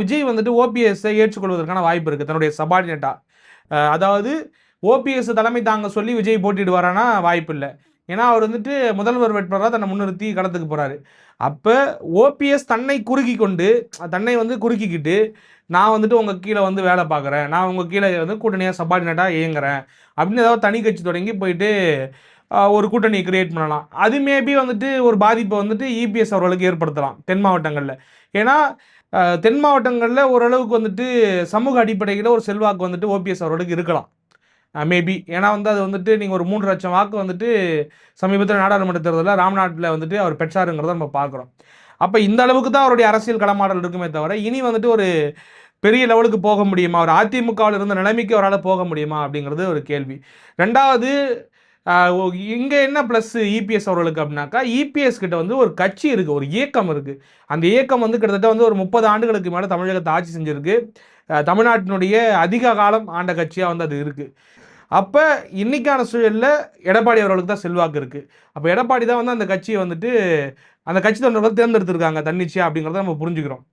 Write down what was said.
விஜய் வந்துட்டு ஓபிஎஸ்ஸை ஏற்றுக்கொள்வதற்கான வாய்ப்பு இருக்குது தன்னுடைய சபார்டினேட்டா. அதாவது ஓபிஎஸ் தலைமை தாங்க சொல்லி விஜய் போட்டிடுவாரானா வாய்ப்பு இல்லை. ஏன்னா அவர் வந்துட்டு முதல்வர் வேட்பாளராக தன்னை முன்னிறுத்தி களத்துக்கு போகிறாரு. அப்போ ஓபிஎஸ் தன்னை குறுக்கி கொண்டு தன்னை வந்து குறுக்கிக்கிட்டு நான் வந்துட்டு உங்கள் கீழே வந்து வேலை பார்க்குறேன், நான் உங்கள் கீழே வந்து கூட்டணியாக சபார்டினேட்டாக இயங்குறேன் அப்படின்னு ஏதாவது தனி கட்சி தொடங்கி போயிட்டு ஒரு கூட்டணி கிரியேட் பண்ணலாம். அது மேபி வந்துட்டு ஒரு பாதிப்பை வந்துட்டு இபிஎஸ் அவர்களுக்கு ஏற்படுத்தலாம் தென் மாவட்டங்களில். ஏன்னா தென் மாவட்டங்களில் ஓரளவுக்கு வந்துட்டு சமூக அடிப்படையில் ஒரு செல்வாக்கு வந்துட்டு ஓபிஎஸ் அவர்களுக்கு இருக்கலாம் மேபி. ஏன்னா வந்து அது வந்துட்டு நீங்கள் ஒரு 3 லட்சம் வாக்கு வந்துட்டு சமீபத்தில் நாடாளுமன்ற தேர்தலில் ராம்நாட்டில் வந்துட்டு அவர் பெற்றாருங்கிறத நம்ம பார்க்குறோம். அப்போ இந்த அளவுக்கு தான் அவருடைய அரசியல் களமாடல் இருக்குமே தவிர இனி வந்துட்டு ஒரு பெரிய லெவலுக்கு போக முடியுமா, ஒரு அதிமுகவில் இருந்த நிலைமைக்கு அவரால் போக முடியுமா அப்படிங்கிறது ஒரு கேள்வி. ரெண்டாவது, இங்கே என்ன ப்ளஸ் இபிஎஸ் அவர்களுக்கு அப்படின்னாக்கா, இபிஎஸ் கிட்ட வந்து ஒரு கட்சி இருக்குது, ஒரு இயக்கம் இருக்குது. அந்த இயக்கம் வந்து கிட்டத்தட்ட வந்து ஒரு 30 ஆண்டுகளுக்கு மேலே தமிழகத்தை ஆட்சி செஞ்சுருக்கு. தமிழ்நாட்டினுடைய அதிக காலம் ஆண்ட கட்சியாக வந்து அது இருக்குது. அப்போ இன்னைக்கான சூழலில் எடப்பாடி அவர்களுக்கு தான் செல்வாக்கு இருக்குது. அப்போ எடப்பாடி தான் வந்து அந்த கட்சியை வந்துட்டு அந்த கட்சி தொண்டர்கள் தேர்ந்தெடுத்திருக்காங்க தன்னிச்சையா அப்படிங்கிறத நம்ம புரிஞ்சுக்கிறோம்.